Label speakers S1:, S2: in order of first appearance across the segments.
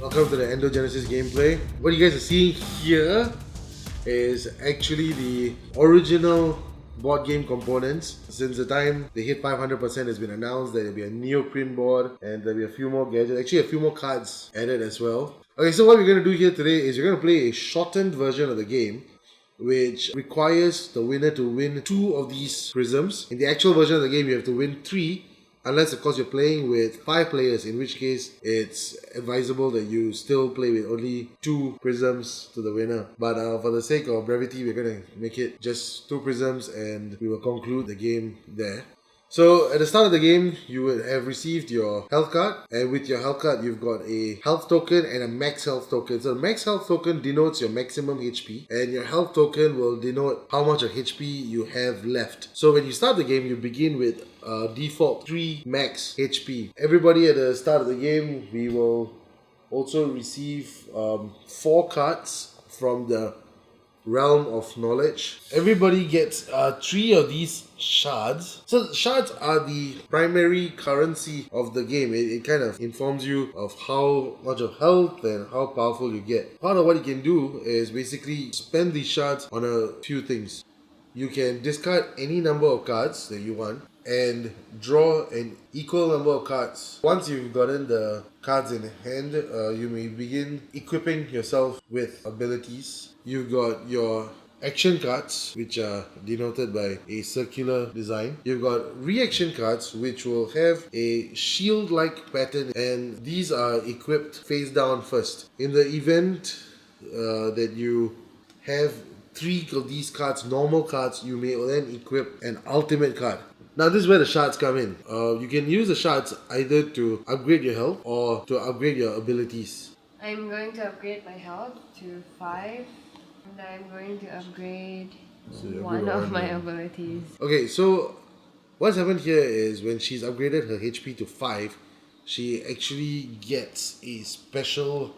S1: Welcome to the Endogenesis gameplay. What you guys are seeing here is actually the original board game components. Since the time they hit 500%, it's been announced that there'll be a neoprene board and there'll be a few more gadgets, actually a few more cards added as well. Okay, so what we're going to do here today is we're going to play a shortened version of the game, which requires the winner to win 2 of these prisms. In the actual version of the game, you have to win 3, unless of course you're playing with 5 players, in which case it's advisable that you still play with only 2 prisms to the winner. But for the sake of brevity, we're going to make it just 2 prisms and we will conclude the game there. So at the start of the game, you would have received your health card, and with your health card you've got a health token and a max health token. So the max health token denotes your maximum HP, and your health token will denote how much of HP you have left. So when you start the game, you begin with default 3 max HP. Everybody at the start of the game, we will also receive 4 cards from the realm of knowledge. Everybody gets 3 of these shards. So shards are the primary currency of the game. It kind of informs you of how much of health and how powerful you get. Part of what you can do is basically spend these shards on a few things. You can discard any number of cards that you want and draw an equal number of cards. Once you've gotten the cards in hand, you may begin equipping yourself with abilities. You've got your action cards, which are denoted by a circular design. You've got reaction cards, which will have a shield-like pattern, and these are equipped face down first. In the event that you have 3 of these cards, normal cards, you may then equip an ultimate card. Now this is where the shards come in. You can use the shards either to upgrade your health or to upgrade your abilities.
S2: I'm going to upgrade my health to 5, and I'm going to upgrade one of my abilities.
S1: Okay, so what's happened here is when she's upgraded her HP to 5, she actually gets a special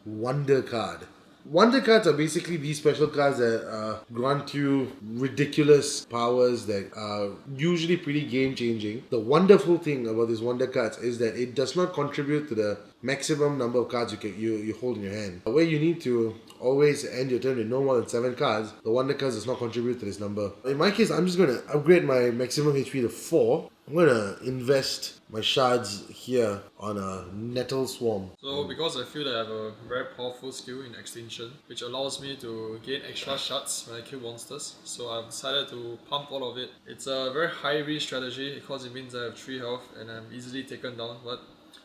S1: wonder card. Wonder cards are basically these special cards that grant you ridiculous powers that are usually pretty game changing. The wonderful thing about these wonder cards is that it does not contribute to the maximum number of cards you hold in your hand. Where you need to always end your turn with no more than 7 cards, the wonder cards does not contribute to this number. In my case, I'm just going to upgrade my maximum HP to 4. I'm going to invest my shards here on a nettle swarm.
S3: So because I feel that I have a very powerful skill in extinction, which allows me to gain extra shards when I kill monsters, so I've decided to pump all of it. It's a very high risk strategy because it means I have 3 health and I'm easily taken down, but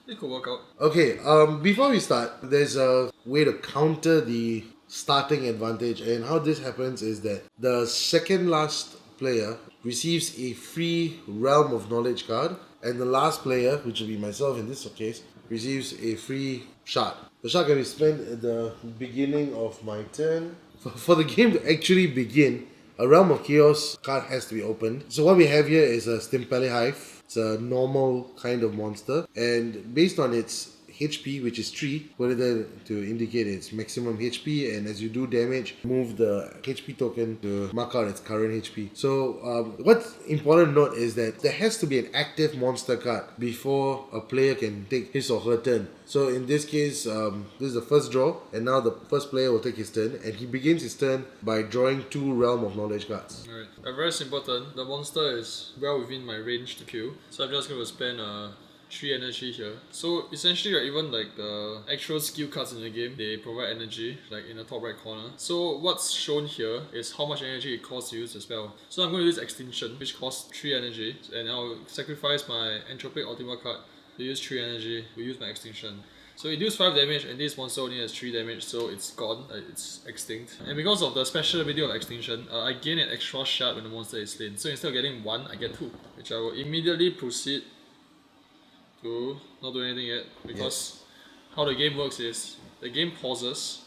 S3: it could work out.
S1: Okay, before we start, there's a way to counter the starting advantage, and how this happens is that the second last player receives a free Realm of Knowledge card, and the last player, which will be myself in this case, receives a free shard. The shard can be spent at the beginning of my turn. For the game to actually begin, a Realm of Chaos card has to be opened. So what we have here is a Stimpele Hive. It's a normal kind of monster, and based on its HP, which is 3, put it there to indicate its maximum HP, and as you do damage, move the HP token to mark out its current HP. So what's important to note is that there has to be an active monster card before a player can take his or her turn. So in this case, this is the first draw, and now the first player will take his turn, and he begins his turn by drawing 2 Realm of Knowledge cards.
S3: Alright, a very simple turn. The monster is well within my range to kill, so I'm just going to spend 3 energy here. So essentially, even like the actual skill cards in the game, they provide energy, like in the top right corner. So what's shown here is how much energy it costs to use the spell. So I'm going to use Extinction, which costs 3 energy, and I'll sacrifice my Entropic Ultima card to use 3 energy to use my Extinction. So it deals 5 damage, and this monster only has 3 damage, so it's gone, it's extinct. And because of the special ability of Extinction, I gain an extra shard when the monster is slain. So instead of getting 1, I get 2, which I will immediately proceed to not do anything yet, because how the game works is the game pauses,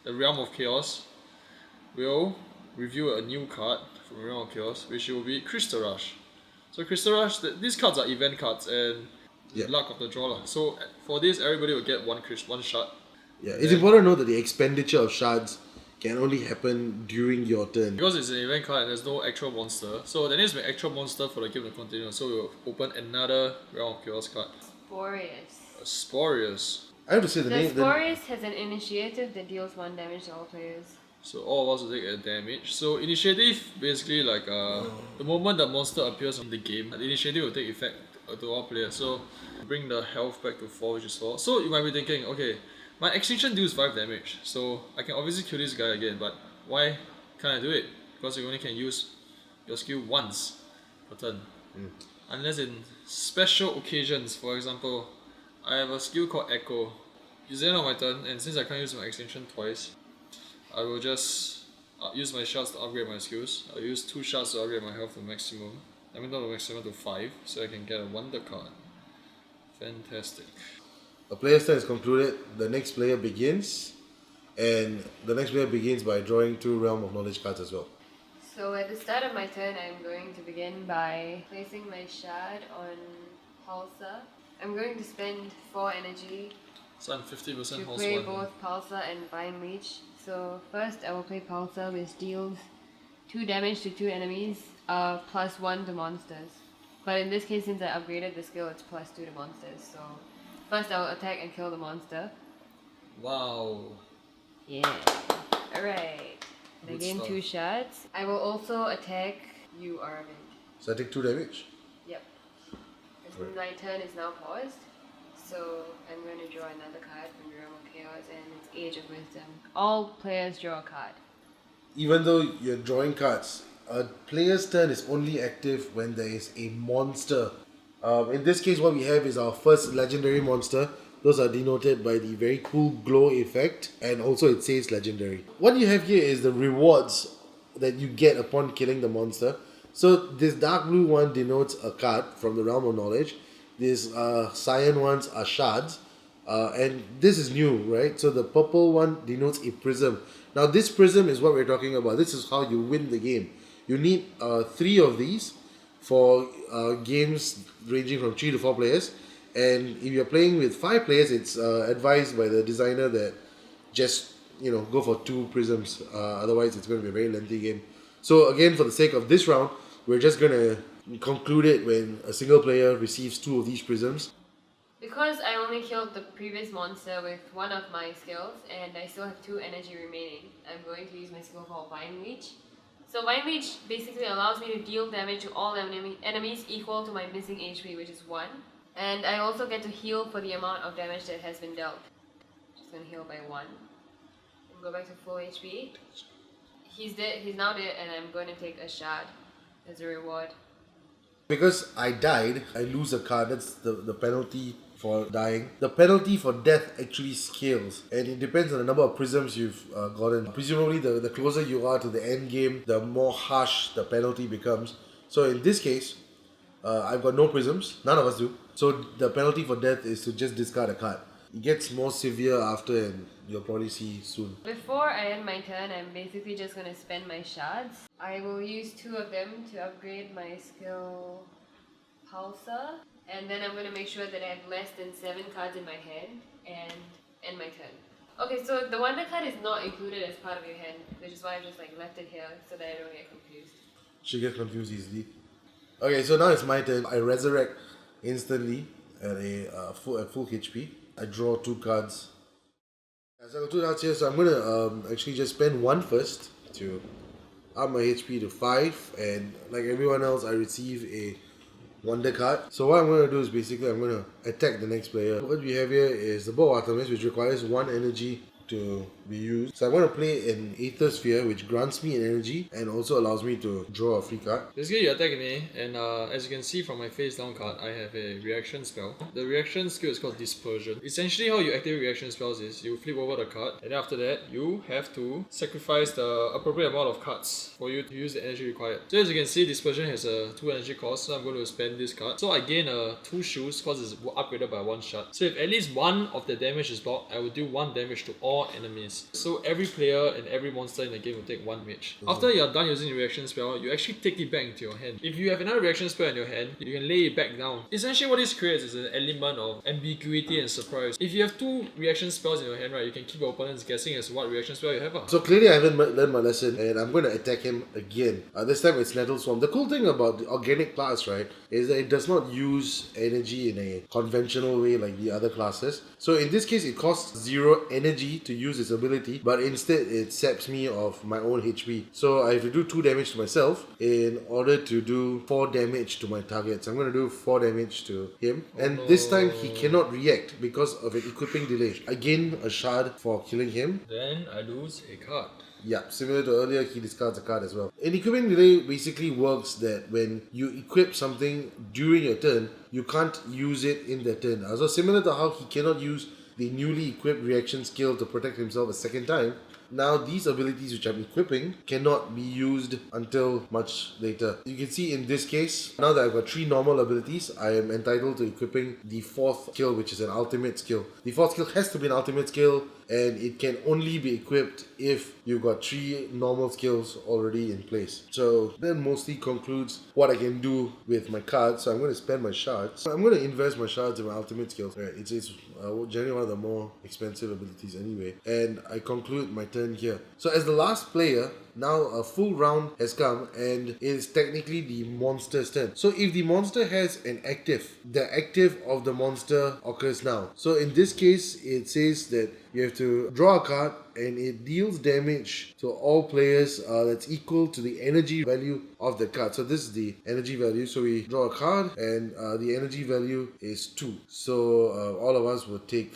S3: the Realm of Chaos will reveal a new card from the Realm of Chaos, which will be Crystal Rush. So Crystal Rush, these cards are event cards and luck of the draw. So for this, everybody will get one shard.
S1: Yeah, it's important to note that the expenditure of shards can only happen during your turn.
S3: Because it's an event card and there's no actual monster, so there needs to be an actual monster for the game to continue. So we'll open another Realm of Chaos card.
S2: Sporious.
S3: Sporious.
S1: I have to say the
S2: The
S1: name.
S2: Sporus has an initiative that deals 1 damage to all players.
S3: So all of us will take a damage. So initiative basically like the moment the monster appears in the game, the initiative will take effect to all players. So bring the health back to 4, which is 4. So you might be thinking, okay, my extinction deals 5 damage, so I can obviously kill this guy again, but why can't I do it? Because you only can use your skill once per turn. Unless in special occasions, for example, I have a skill called Echo. It's the end of my turn, and since I can't use my extinction twice, I will just use my shards to upgrade my skills. I'll use 2 shards to upgrade my health to maximum. I mean not to maximum, to 5, so I can get a wonder card. Fantastic.
S1: A player's turn is concluded, the next player begins, and the next player begins by drawing 2 Realm of Knowledge cards as well.
S2: So at the start of my turn, I'm going to begin by placing my shard on Pulsar. I'm going to spend 4 energy
S3: So I'm 50%
S2: to
S3: horse
S2: play
S3: 1.
S2: both Pulsar and Vine Leech. So first I will play Pulsar, which deals 2 damage to 2 enemies, plus 1 to monsters. But in this case, since I upgraded the skill, it's plus 2 to monsters. So first I will attack and kill the monster.
S3: Wow.
S2: Yeah. Alright. I
S3: Good
S2: gain
S3: stuff.
S2: 2 shards. I will also attack you, Aravind.
S1: So I take 2 damage.
S2: Yep.
S1: Right.
S2: My turn is now paused. So I'm going to draw another card from the Realm of Chaos, and it's Age of Wisdom. All players draw a card.
S1: Even though you're drawing cards, a player's turn is only active when there is a monster. In this case, what we have is our first legendary monster. Those are denoted by the very cool glow effect, and also it says legendary. What you have here is the rewards that you get upon killing the monster. So this dark blue one denotes a card from the Realm of Knowledge. These cyan ones are shards. And this is new, right? So the purple one denotes a prism. Now this prism is what we're talking about. This is how you win the game. You need 3 of these for games ranging from 3 to 4 players. And if you're playing with 5 players, it's advised by the designer that just, go for 2 prisms. Otherwise, it's going to be a very lengthy game. So again, for the sake of this round, we're just going to conclude it when a single player receives 2 of these prisms.
S2: Because I only killed the previous monster with 1 of my skills, and I still have 2 energy remaining, I'm going to use my skill called Vine Leech. So Vine Leech basically allows me to deal damage to all enemies equal to my missing HP, which is 1. And I also get to heal for the amount of damage that has been dealt. Just gonna heal by 1. And go back to full HP. He's dead, he's now dead, and I'm going to take a shard as a reward.
S1: Because I died, I lose a card. That's the penalty for dying. The penalty for death actually scales, and it depends on the number of prisms you've gotten. Presumably, the closer you are to the end game, the more harsh the penalty becomes. So in this case, I've got no prisms. None of us do. So the penalty for death is to just discard a card. It gets more severe after, and you'll probably see soon.
S2: Before I end my turn, I'm basically just going to spend my shards. I will use 2 of them to upgrade my skill Pulsar. And then I'm going to make sure that I have less than 7 cards in my hand and end my turn. Okay, so the Wonder card is not included as part of your hand, which is why I've just left it here so that I don't get confused.
S1: She gets confused easily. Okay, so now it's my turn. I resurrect instantly at full HP. I draw 2 cards. So I got 2 cards here, so I'm gonna actually just spend 1 first to up my HP to 5, and like everyone else, I receive a Wonder card. So what I'm gonna do is basically I'm gonna attack the next player. What we have here is the Bow of Artemis, which requires 1 energy to be used. So I'm going to play an Aether Sphere, which grants me an energy and also allows me to draw a free card.
S3: Basically, you attack me, and as you can see from my face down card, I have a reaction spell. The reaction skill is called Dispersion. Essentially, how you activate reaction spells is you flip over the card, and after that, you have to sacrifice the appropriate amount of cards for you to use the energy required. So as you can see, Dispersion has a 2 energy cost, so I'm going to spend this card. So I gain 2 shoes because it's upgraded by 1 shot. So if at least 1 of the damage is blocked, I will do 1 damage to all enemies. abilities. So every player and every monster in the game will take 1 damage. After you're done using the reaction spell, you actually take it back into your hand. If you have another reaction spell in your hand, you can lay it back down. Essentially what this creates is an element of ambiguity and surprise. If you have 2 reaction spells in your hand, right, you can keep your opponents guessing as to what reaction spell you have.
S1: So clearly I haven't learned my lesson and I'm going to attack him again. This time it's Nettle Swarm. The cool thing about the organic class, right, is that it does not use energy in a conventional way like the other classes. So in this case it costs 0 energy to use its ability, but instead it saps me of my own HP. So I have to do 2 damage to myself in order to do 4 damage to my targets. I'm going to do 4 damage to him. And this time he cannot react because of an equipping delay. I gain a shard for killing him.
S3: Then I lose a card.
S1: Yeah, similar to earlier, he discards a card as well. An equipping delay basically works that when you equip something during your turn, you can't use it in their turn. So similar to how he cannot use the newly equipped reaction skill to protect himself a second time, now these abilities which I'm equipping cannot be used until much later. You can see in this case, now that I've got 3 normal abilities, I am entitled to equipping the 4th skill, which is an ultimate skill. The 4th skill has to be an ultimate skill, and it can only be equipped if you've got 3 normal skills already in place. So that mostly concludes what I can do with my cards. So I'm going to spend my shards. I'm going to invest my shards in my ultimate skills. Right, it's generally one of the more expensive abilities anyway. And I conclude my turn here. So as the last player, now a full round has come and it is technically the monster's turn. So if the monster has an active, the active of the monster occurs now. So in this case, it says that you have to draw a card and it deals damage to all players that's equal to the energy value of the card. So this is the energy value. So we draw a card and the energy value is 2. So all of us will take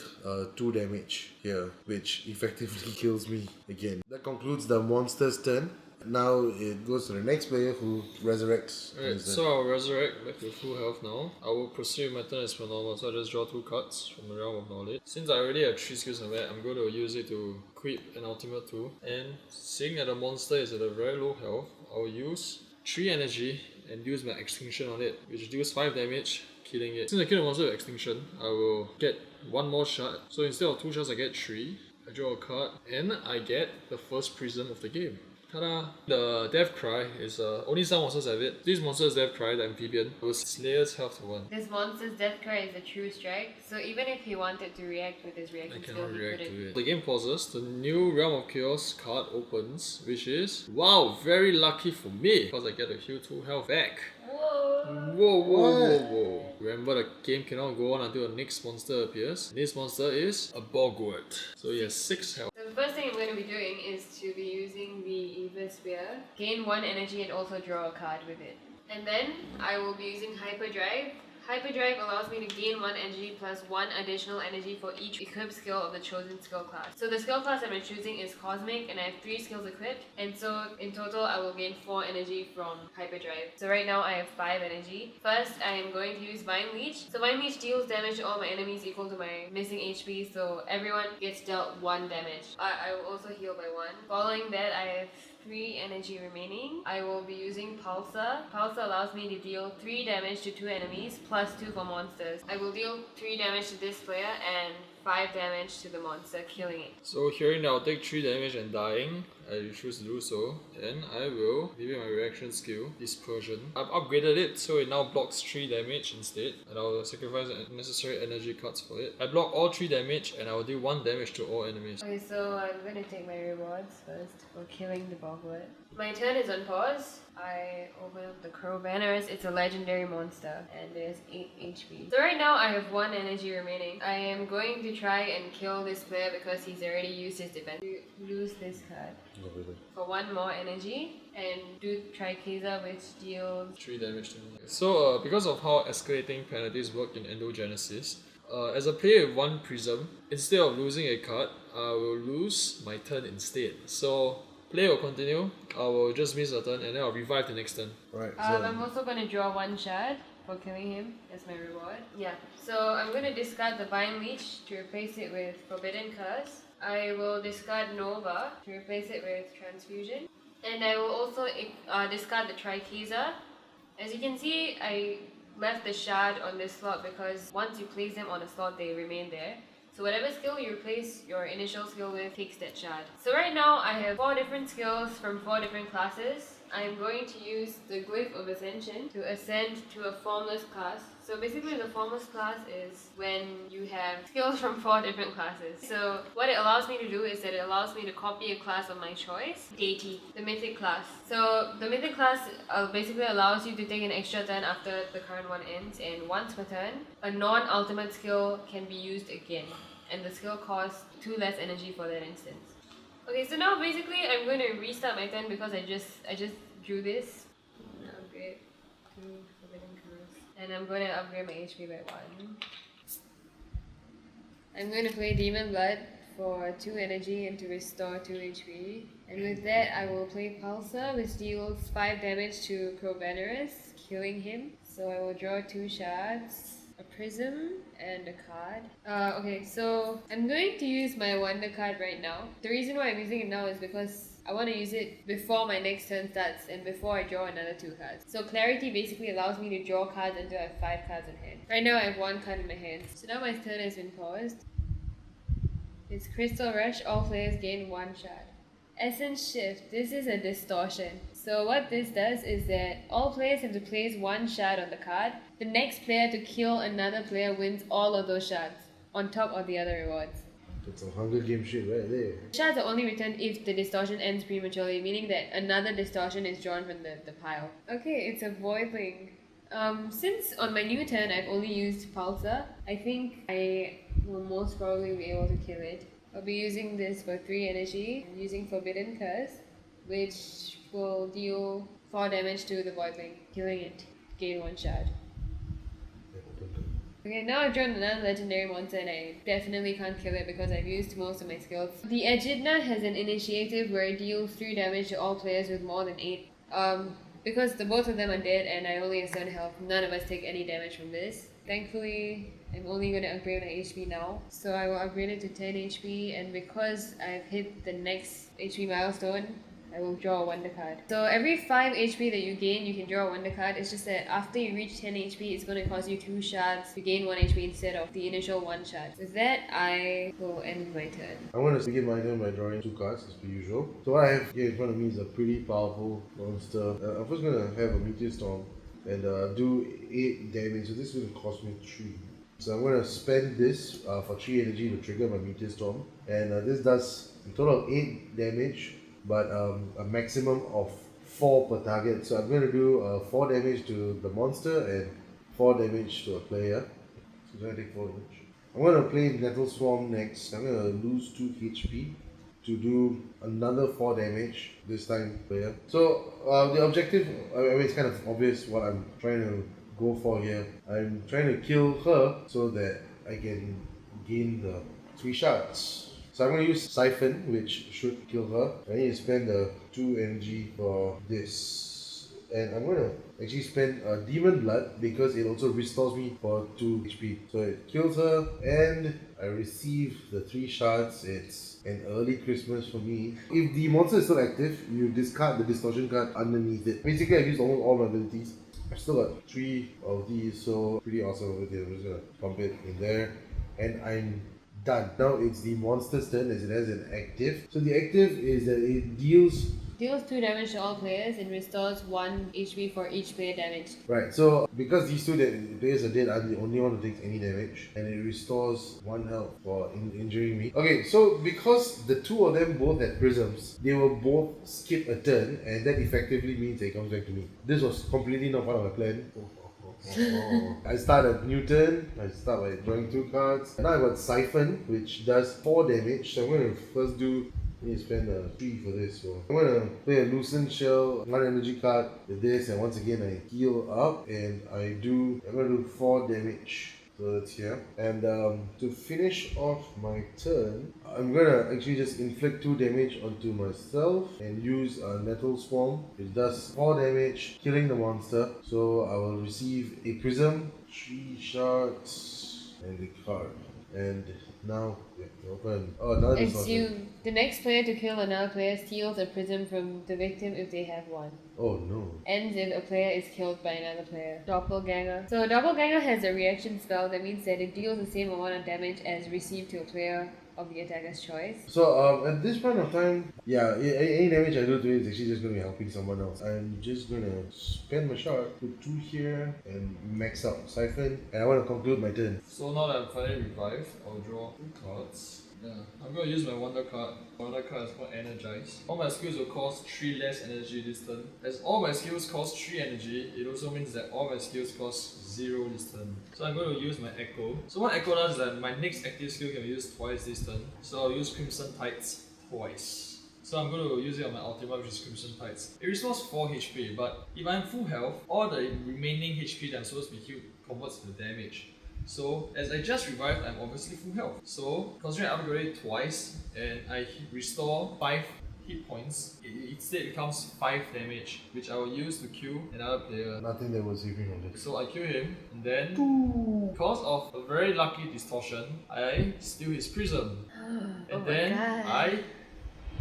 S1: 2 damage here, which effectively kills me again. That concludes the monster's turn. Now it goes to the next player who resurrects.
S3: Alright, so I'll resurrect back to full health now. I will proceed my turn as per normal, so I just draw 2 cards from the Realm of Knowledge. Since I already have 3 skills in that, I'm going to use it to equip an ultimate 2. And seeing that the monster is at a very low health, I'll use 3 energy and use my extinction on it, which deals 5 damage, killing it. Since I kill the monster with extinction, I will get 1 more shard. So instead of 2 shards, I get 3. I draw a card, and I get the first prism of the game. Ta-da! The Death Cry is only some monsters have it. This monster's Death Cry, the amphibian, will Slayer's health to 1.
S2: This monster's Death Cry is a true strike, so even if he wanted to react with his reaction
S3: I
S2: skill,
S3: cannot
S2: he
S3: react
S2: couldn't.
S3: to it. The game pauses, the new Realm of Chaos card opens, which is, wow, very lucky for me, because I get to heal 2 health back. Whoa. Remember, the game cannot go on until the next monster appears. This monster is a Bogwort. So he has 6 health.
S2: So the first thing I'm going to be doing is to be using the Eva Spear, gain 1 energy and also draw a card with it. And then I will be using Hyperdrive. Hyperdrive allows me to gain 1 energy plus 1 additional energy for each equipped skill of the chosen skill class. So the skill class that I'm choosing is Cosmic and I have 3 skills equipped, and so in total I will gain 4 energy from Hyperdrive. So right now I have 5 energy. First I am going to use Vine Leech. So Vine Leech deals damage to all my enemies equal to my missing HP, so everyone gets dealt 1 damage. I will also heal by 1. Following that I have 3 energy remaining. I will be using Pulsar. Pulsar allows me to deal 3 damage to 2 enemies plus 2 for monsters. I will deal 3 damage to this player and 5 damage to the monster, killing it.
S3: So hearing that I'll take 3 damage and dying, I choose to do so. Then I will give it my reaction skill, Dispersion. I've upgraded it so it now blocks 3 damage instead, and I'll sacrifice necessary energy cards for it. I block all 3 damage and I will deal 1 damage to all enemies.
S2: Okay, so I'm gonna take my rewards first for killing the Bogwort. My turn is on pause. I open up the Crow Banners. It's a legendary monster and there's 8 HP. So right now I have 1 energy remaining. I am going to try and kill this player because he's already used his defense. To lose this card for 1 more energy and do Trichaza, which deals
S3: 3 damage to me. So because of how escalating penalties work in Endogenesis, as a player with 1 prism, instead of losing a card, I will lose my turn instead. So play will continue, I will just miss a turn and then I'll revive the next turn.
S1: Right.
S2: I'm also going to draw 1 shard for killing him as my reward. Yeah, so I'm going to discard the Vine Leech to replace it with Forbidden Curse. I will discard Nova to replace it with Transfusion. And I will also discard the Trichaza. As you can see, I left the shard on this slot because once you place them on a slot, they remain there. So whatever skill you replace your initial skill with takes that shard. So right now I have 4 different skills from 4 different classes. I'm going to use the Glyph of Ascension to ascend to a Formless class. So basically the Formless class is when you have skills from 4 different classes. So what it allows me to do is that it allows me to copy a class of my choice, Deity, the Mythic class. So the Mythic class basically allows you to take an extra turn after the current one ends, and once per turn, a non-ultimate skill can be used again, and the skill costs 2 less energy for that instance. Okay, so now basically I'm going to restart my turn because I just drew this. I'm gonna upgrade to Forbidden Curse. And I'm going to upgrade my HP by 1. I'm going to play Demon Blood for 2 energy and to restore 2 HP. And with that I will play Pulsar, which deals 5 damage to Crovanerus, killing him. So I will draw 2 shards, a prism, and a card. Okay, so I'm going to use my wonder card right now. The reason why I'm using it now is because I want to use it before my next turn starts and before I draw another 2 cards. So Clarity basically allows me to draw cards until I have 5 cards in hand. Right now I have 1 card in my hand. So now my turn has been paused. It's Crystal Rush, all players gain 1 shard. Essence Shift, this is a distortion. So what this does is that all players have to place 1 shard on the card. The next player to kill another player wins all of those shards, on top of the other rewards.
S1: That's a Hunger Game shit right there.
S2: Shards are only returned if the distortion ends prematurely, meaning that another distortion is drawn from the pile. Okay, it's a Voidling. Since on my new turn I've only used Pulsar, I think I will most probably be able to kill it. I'll be using this for 3 energy, and using Forbidden Curse, which will deal 4 damage to the Voidling, killing it, gain 1 shard. Okay, now I've drawn another legendary monster and I definitely can't kill it because I've used most of my skills. The Echidna has an initiative where it deals 3 damage to all players with more than 8. Because both of them are dead and I only have 7 health, none of us take any damage from this. Thankfully, I'm only going to upgrade my HP now. So I will upgrade it to 10 HP, and because I've hit the next HP milestone, I will draw a wonder card. So every 5 HP that you gain, you can draw a wonder card. It's just that after you reach 10 HP, it's going to cost you 2 shards to gain 1 HP instead of the initial 1 shard. With that, I will end my turn.
S1: I'm going to begin my turn by drawing 2 cards as per usual. So what I have here in front of me is a pretty powerful monster. I'm first going to have a Meteor Storm and do 8 damage. So this is going to cost me 3. So I'm going to spend this for 3 energy to trigger my Meteor Storm. And this does a total of 8 damage, but a maximum of 4 per target. So I'm going to do 4 damage to the monster and 4 damage to a player. So I'm going to take 4 damage. I'm going to play Nettle Swarm next. I'm going to lose 2 HP to do another 4 damage, this time player. So the objective, I mean, it's kind of obvious what I'm trying to go for here. I'm trying to kill her so that I can gain the 3 shards. So I'm going to use Siphon, which should kill her. I need to spend 2 energy for this. And I'm going to actually spend Demon Blood because it also restores me for 2 HP. So it kills her and I receive the 3 shards. It's an early Christmas for me. If the monster is still active, you discard the distortion card underneath it. Basically I've used almost all my abilities. I've still got 3 of these, so pretty awesome over there. I'm just going to pump it in there. And I'm done. Now it's the monster's turn as it has an active. So the active is that it deals
S2: 2 damage to all players and restores 1 HP for each player damage.
S1: Right, so because these 2 players are dead, I'm the only one who takes any damage, and it restores 1 health for injuring me. Okay, so because the 2 of them both had prisms, they will both skip a turn, and that effectively means it comes back to me. This was completely not part of my plan. I start a new turn. I start by drawing 2 cards. Now I got Siphon, which does 4 damage. So I'm going to first do. I need to spend 3 for this. So I'm going to play a Lucent Shell, 1 energy card with this, and once again I heal up, and I'm going to do 4 damage. So that's here. And to finish off my turn, I'm gonna actually just inflict 2 damage onto myself and use a Nettle Swarm. It does 4 damage, killing the monster. So I will receive a prism, 3 shards, and a card. And Now, yeah, open. Oh, now it's
S2: It's you. The next player to kill another player steals a prism from the victim if they have one.
S1: Oh no.
S2: Ends if a player is killed by another player. Doppelganger. So a doppelganger has a reaction spell that means that it deals the same amount of damage as received to a player of the attacker's choice.
S1: So at this point of time, yeah, any damage I do to it is actually just gonna be helping someone else. I'm just gonna spend my shot, put 2 here, and max out Siphon, and I want to conclude my turn.
S3: So now that I'm finally revived, I'll draw 2 cards. Yeah, I'm gonna use my wonder card. Wonder card is called Energize. All my skills will cost 3 less energy this turn. As all my skills cost 3 energy, it also means that all my skills cost 0 this turn. So I'm going to use my Echo. So what Echo does is that my next active skill can be used twice this turn. So I'll use Crimson Tides twice. So I'm going to use it on my ultimate, which is Crimson Tides. It restores 4 HP, but if I'm full health, all the remaining HP that I'm supposed to be healed converts to damage. So as I just revived, I'm obviously full health. So considering I upgraded twice and I restore 5 hit points, it instead becomes 5 damage, which I will use to kill another player.
S1: Nothing that was saving from this.
S3: So I kill him, and then because of a very lucky distortion, I steal his prism. And then I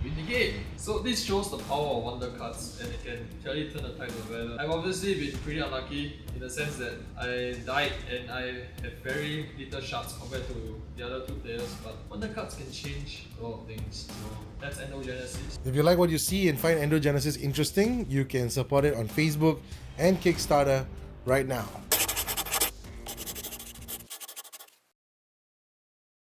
S3: win the game. So this shows the power of wonder cards, and it can clearly turn the tide of valor. I've obviously been pretty unlucky in the sense that I died and I have very little shards compared to the other 2 players, but wonder cards can change a lot of things. So that's Endogenesis.
S1: If you like what you see and find Endogenesis interesting, you can support it on Facebook and Kickstarter right now.